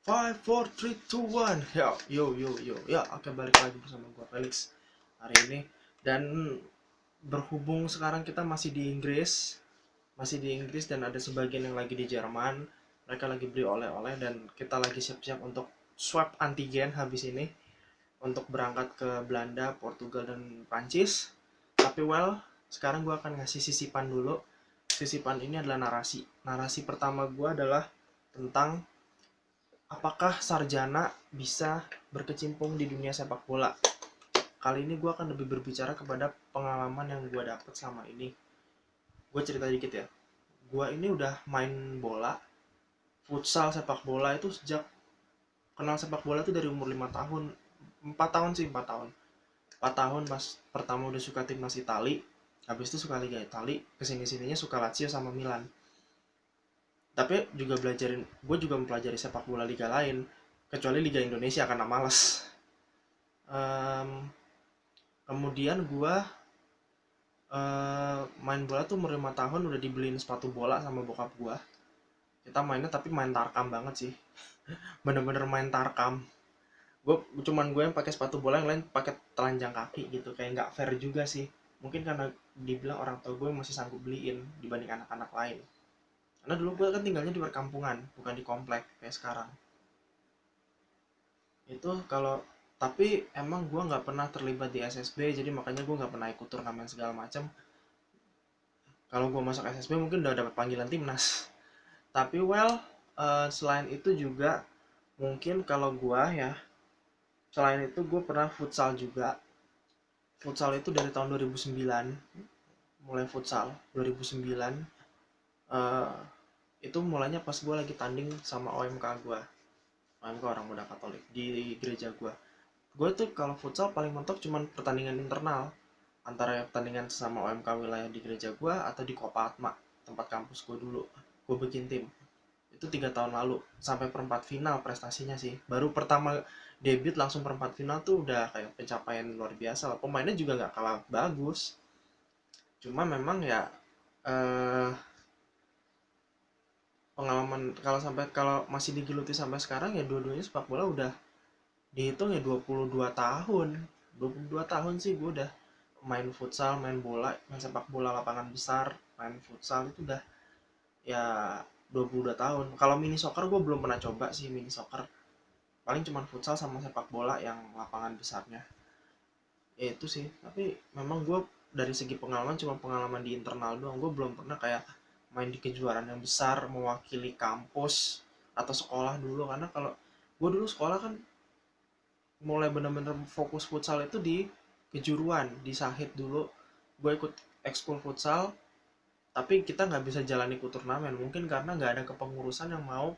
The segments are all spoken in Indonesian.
Five, four, three, two, one. Ya, oke, balik lagi bersama gua Felix hari ini. Dan berhubung sekarang kita masih di Inggris dan ada sebagian yang lagi di Jerman, mereka lagi beli oleh-oleh dan kita lagi siap-siap untuk swab antigen habis ini untuk berangkat ke Belanda, Portugal dan Prancis. Tapi sekarang gua akan ngasih sisipan dulu. Sisipan ini adalah narasi. Narasi pertama gua adalah tentang apakah sarjana bisa berkecimpung di dunia sepak bola? Kali ini gue akan lebih berbicara kepada pengalaman yang gue dapat selama ini. Gue cerita dikit ya. Gue ini udah main bola, futsal sepak bola itu sejak kenal sepak bola itu dari umur 5 tahun. 4 tahun sih, 4 tahun. 4 tahun pas pertama udah suka timnas Itali, habis itu suka Liga Itali, kesini-sininya suka Lazio sama Milan. Tapi gue juga mempelajari sepak bola liga lain, kecuali Liga Indonesia karena males. Em, Kemudian gua main bola tuh umur 5 tahun udah dibeliin sepatu bola sama bokap gua. Kita mainnya tapi main tarkam banget sih. Bener-bener main tarkam. Gue yang pakai sepatu bola, yang lain pakai telanjang kaki gitu. Kayak nggak fair juga sih. Mungkin karena dibilang orang tua gue masih sanggup beliin dibanding anak-anak lain. Karena dulu gue kan tinggalnya di perkampungan, bukan di komplek kayak sekarang. Itu kalau Tapi emang gue nggak pernah terlibat di SSB, jadi makanya gue nggak pernah ikut turnamen segala macam. Kalau gue masuk SSB mungkin udah dapat panggilan timnas. Tapi selain itu juga mungkin kalau gue ya, selain itu gue pernah futsal juga. Futsal itu dari tahun 2009, mulai futsal 2009. eh, itu mulainya pas gue lagi tanding sama OMK gue, OMK Orang Muda Katolik di gereja gue. Gue tuh kalau futsal paling mentok cuman pertandingan internal, antara pertandingan sama OMK wilayah di gereja gue atau di Kopa Atma, tempat kampus gue dulu. Gue bikin tim itu 3 tahun lalu, sampai perempat final prestasinya sih. Baru pertama debut langsung perempat final tuh udah kayak pencapaian luar biasa lah. Pemainnya juga nggak kalah bagus, cuma memang ya, eh, pengalaman kalau masih digeluti sampai sekarang ya, dua-duanya sepak bola udah dihitung ya 22 tahun. 22 tahun sih gue udah main futsal, main bola, main sepak bola lapangan besar, main futsal itu udah ya 22 tahun. Kalau mini soccer gue belum pernah coba sih, mini soccer. Paling cuma futsal sama sepak bola yang lapangan besarnya. Ya itu sih. Tapi memang gue dari segi pengalaman cuma pengalaman di internal doang. Gue belum pernah kayak main di kejuaraan yang besar mewakili kampus atau sekolah dulu. Karena kalau gue dulu sekolah kan mulai bener-bener fokus futsal itu di kejuruan, di Sahid dulu. Gue ikut ekskul futsal, tapi kita nggak bisa jalan ikut turnamen. Mungkin karena nggak ada kepengurusan yang mau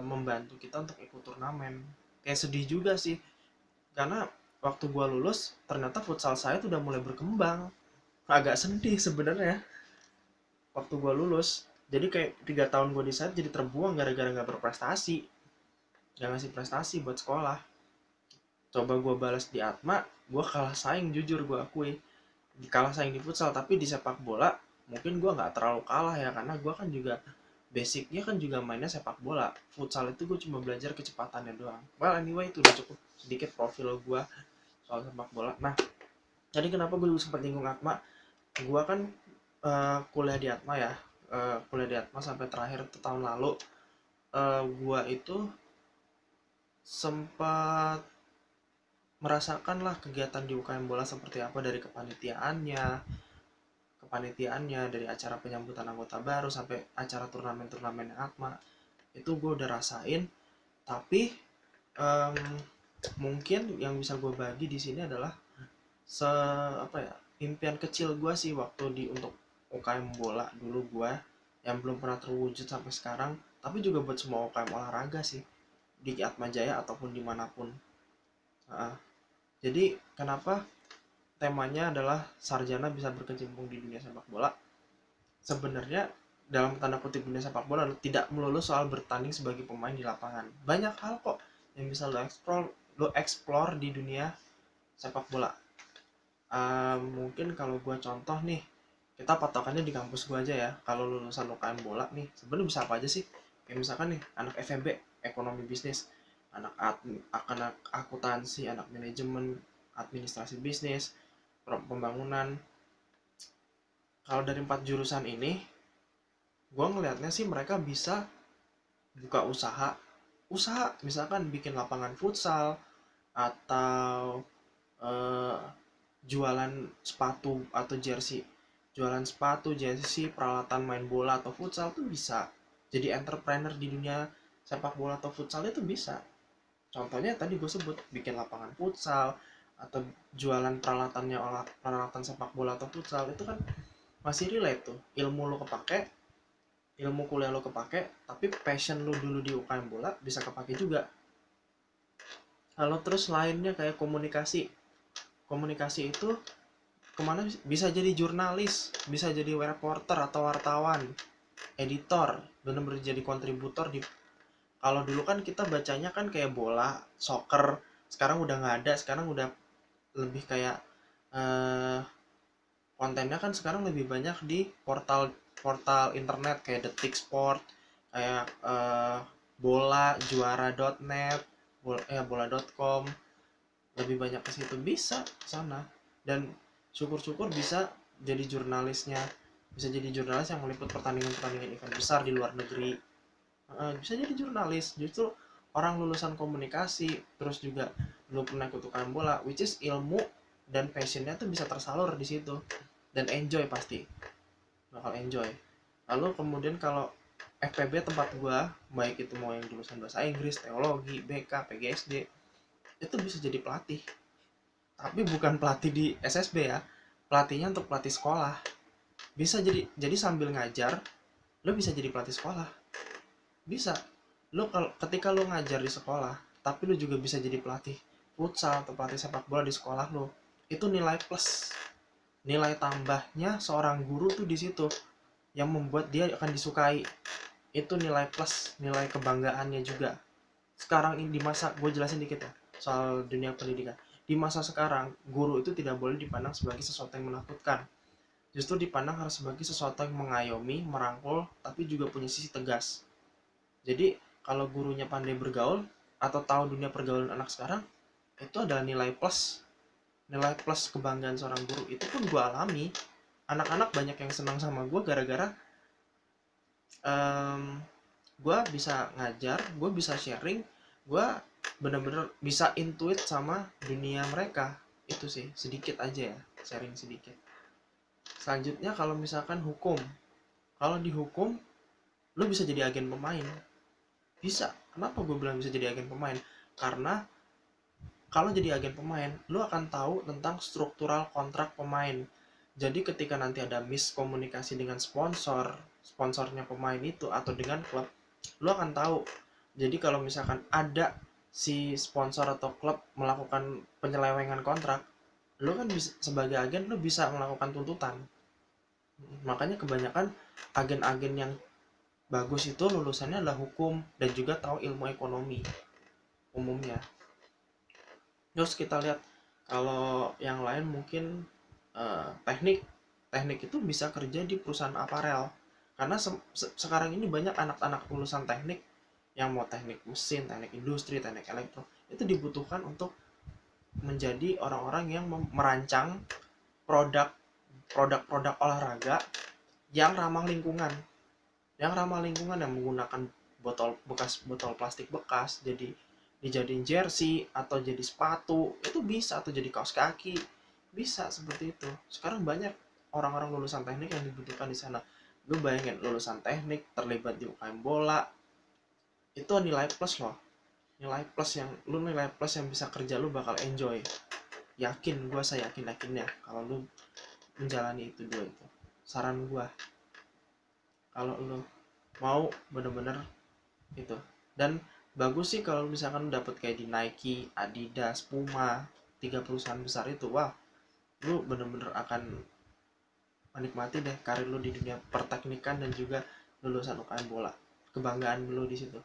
membantu kita untuk ikut turnamen. Kayak sedih juga sih, karena waktu gua lulus ternyata futsal saya tuh udah mulai berkembang. Agak sedih sebenarnya waktu gua lulus. Jadi kayak 3 tahun gua di sana jadi terbuang gara-gara nggak berprestasi, nggak ngasih prestasi buat sekolah. Coba gua balas di Atma, gua kalah saing, jujur gua akui kalah saing di futsal. Tapi di sepak bola mungkin gua nggak terlalu kalah ya, karena gua kan juga basicnya kan juga mainnya sepak bola. Futsal itu gue cuma belajar kecepatannya doang. Well anyway, itu udah cukup sedikit profil gue soal sepak bola. Nah, jadi kenapa gue sempat nyinggung Atma? Gue kan kuliah di Atma ya, kuliah di Atma sampai terakhir itu tahun lalu. Gue itu sempat merasakan lah kegiatan di UKM bola seperti apa, dari kepanitiaannya, dari acara penyambutan anggota baru sampai acara turnamen-turnamen Atma. Itu gue udah rasain. Tapi um, mungkin yang bisa gue bagi di sini adalah se apa ya, impian kecil gue sih waktu untuk UKM bola dulu gue, yang belum pernah terwujud sampai sekarang. Tapi juga buat semua UKM olahraga sih, di Atma Jaya ataupun dimanapun. Nah, jadi kenapa temanya adalah sarjana bisa berkecimpung di dunia sepak bola? Sebenarnya dalam tanda kutip dunia sepak bola tidak melulu soal bertanding sebagai pemain di lapangan. Banyak hal kok yang bisa lo explore di dunia sepak bola. Mungkin kalau gue contoh nih, kita patokannya di kampus gue aja ya. Kalau lulusan UKM bola nih, sebenarnya bisa apa aja sih? Kayak misalkan nih anak FEB, ekonomi bisnis, anak akuntansi, anak manajemen, administrasi bisnis, pembangunan. Kalau dari 4 jurusan ini, gue ngelihatnya sih mereka bisa buka usaha misalkan bikin lapangan futsal atau eh, jualan sepatu atau jersey, jualan sepatu, jersey, peralatan main bola atau futsal tuh bisa. Jadi entrepreneur di dunia sepak bola atau futsal itu bisa. Contohnya tadi gue sebut bikin lapangan futsal atau jualan peralatan sepak bola atau futsal, itu kan masih relate tuh. Ilmu lo kepake, ilmu kuliah lo kepake, tapi passion lo dulu di UKM bola bisa kepake juga. Kalau terus lainnya kayak komunikasi, komunikasi itu kemana bisa jadi jurnalis, bisa jadi reporter atau wartawan, editor, benar-benar jadi kontributor di. Kalau dulu kan kita bacanya kan kayak bola, soccer, sekarang udah nggak ada, sekarang udah lebih kayak eh, kontennya kan sekarang lebih banyak di portal internet kayak Detik Sport, kayak bola juara.net, bola.com, lebih banyak ke situ, bisa ke sana. Dan syukur-syukur bisa jadi jurnalisnya, bisa jadi jurnalis yang meliput pertandingan-pertandingan event besar di luar negeri. Bisa jadi jurnalis justru orang lulusan komunikasi terus juga belum pernah ikut UKM bola, which is ilmu dan passionnya tuh bisa tersalur di situ dan enjoy, pasti bakal enjoy. Lalu kemudian kalau FPB tempat gua, baik itu mau yang jurusan bahasa Inggris, teologi, BK, PGSD, itu bisa jadi pelatih, tapi bukan pelatih di SSB ya, pelatihnya untuk pelatih sekolah. Bisa jadi sambil ngajar lo bisa jadi pelatih sekolah, bisa. Lo kalau ketika lo ngajar di sekolah tapi lo juga bisa jadi pelatih futsal atau pelatih sepak bola di sekolah lo, itu nilai plus, nilai tambahnya seorang guru tuh di situ yang membuat dia akan disukai. Itu nilai plus, nilai kebanggaannya juga. Sekarang ini di masa, gue jelasin dikit ya soal dunia pendidikan. Di masa sekarang, guru itu tidak boleh dipandang sebagai sesuatu yang menakutkan, justru dipandang harus sebagai sesuatu yang mengayomi, merangkul, tapi juga punya sisi tegas. Jadi kalau gurunya pandai bergaul atau tahu dunia pergaulan anak sekarang, itu adalah nilai plus, nilai plus kebanggaan seorang guru. Itu pun gue alami, anak-anak banyak yang senang sama gue gara-gara um, gue bisa ngajar, gue bisa sharing, gue bener-bener bisa intuit sama dunia mereka. Itu sih sedikit aja ya, sharing sedikit. Selanjutnya kalau misalkan hukum, kalau di hukum lo bisa jadi agen pemain, bisa. Kenapa gue bilang bisa jadi agen pemain? Karena kalau jadi agen pemain lo akan tahu tentang struktural kontrak pemain. Jadi ketika nanti ada miskomunikasi dengan sponsornya pemain itu atau dengan klub, lo akan tahu. Jadi kalau misalkan ada si sponsor atau klub melakukan penyelewengan kontrak, lo kan bisa, sebagai agen lo bisa melakukan tuntutan. Makanya kebanyakan agen-agen yang bagus itu lulusannya adalah hukum dan juga tahu ilmu ekonomi umumnya. Terus kita lihat kalau yang lain mungkin teknik, teknik itu bisa kerja di perusahaan aparel, karena sekarang ini banyak anak-anak lulusan teknik yang mau teknik mesin, teknik industri, teknik elektro, itu dibutuhkan untuk menjadi orang-orang yang merancang produk-produk olahraga yang ramah lingkungan, yang menggunakan botol plastik bekas jadi dijadiin jersey atau jadi sepatu, itu bisa, atau jadi kaos kaki, bisa seperti itu. Sekarang banyak orang-orang lulusan teknik yang dibutuhkan di sana. Lu bayangin lulusan teknik terlibat di UKM bola, itu nilai plus loh, nilai plus yang bisa kerja lu bakal enjoy. Yakin, saya yakinnya kalau lu menjalani itu dua itu. Saran gua kalau lu mau bener-bener itu. Dan bagus sih kalau misalkan dapat kayak di Nike, Adidas, Puma, 3 perusahaan besar itu. Wah, lu bener-bener akan menikmati deh karir lu di dunia perteknikan dan juga lulusan UKM bola. Kebanggaan lu di situ.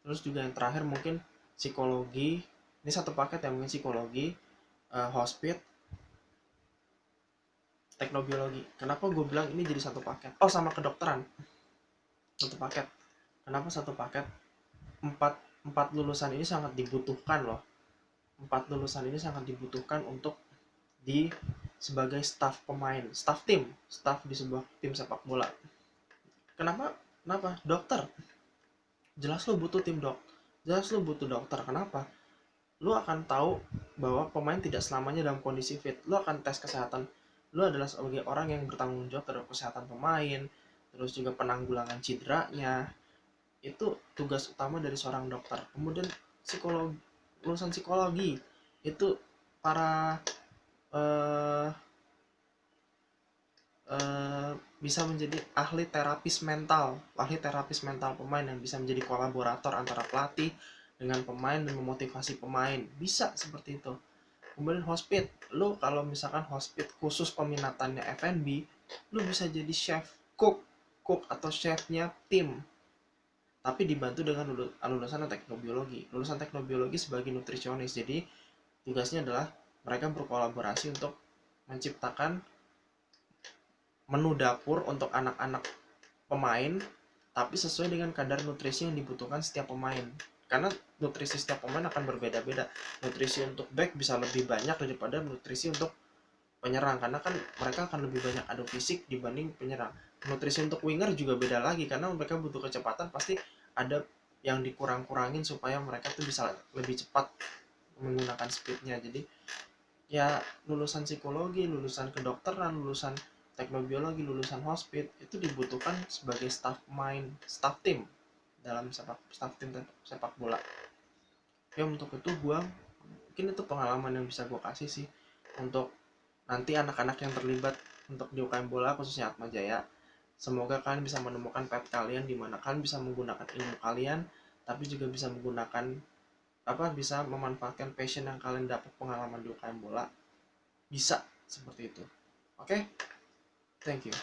Terus juga yang terakhir mungkin psikologi. Ini satu paket ya, mungkin psikologi, hospit, teknobiologi. Kenapa gue bilang ini jadi satu paket? Oh, sama kedokteran. Satu paket. Kenapa satu paket? Empat lulusan ini sangat dibutuhkan loh. Empat lulusan ini sangat dibutuhkan untuk di sebagai staff pemain, staff di sebuah tim sepak bola. Kenapa? Kenapa? Dokter. Jelas lo butuh tim dok. Jelas lo butuh dokter. Kenapa? Lo akan tahu bahwa pemain tidak selamanya dalam kondisi fit. Lo akan tes kesehatan. Lo adalah sebagai orang yang bertanggung jawab terhadap kesehatan pemain, terus juga penanggulangan cederanya. Itu tugas utama dari seorang dokter. Kemudian psikologi, lulusan psikologi itu para eh, eh, bisa menjadi ahli terapis mental pemain yang bisa menjadi kolaborator antara pelatih dengan pemain dan memotivasi pemain, bisa seperti itu. Kemudian hospit, lo kalau misalkan hospit khusus peminatannya F&B, lo bisa jadi chef, cook atau chefnya tim, tapi dibantu dengan lulusan teknobiologi. Lulusan teknobiologi sebagai nutrisionis, jadi tugasnya adalah mereka berkolaborasi untuk menciptakan menu dapur untuk anak-anak pemain, tapi sesuai dengan kadar nutrisi yang dibutuhkan setiap pemain. Karena nutrisi setiap pemain akan berbeda-beda. Nutrisi untuk back bisa lebih banyak daripada nutrisi untuk penyerang, karena kan mereka akan lebih banyak adu fisik dibanding penyerang. Nutrisi untuk winger juga beda lagi, karena mereka butuh kecepatan, pasti ada yang dikurang-kurangin supaya mereka tuh bisa lebih cepat menggunakan speednya. Jadi ya lulusan psikologi, lulusan kedokteran, lulusan teknobiologi, lulusan hospit itu dibutuhkan sebagai staff main, staff tim dalam staff tim sepak bola. Ya untuk itu gua mungkin itu pengalaman yang bisa gua kasih sih untuk nanti anak-anak yang terlibat untuk di UKM bola khususnya Atma Jaya. Semoga kalian bisa menemukan path kalian di mana kalian bisa menggunakan ilmu kalian, tapi juga bisa menggunakan bisa memanfaatkan passion yang kalian dapat pengalaman di UKM bola, bisa seperti itu. Oke, thank you.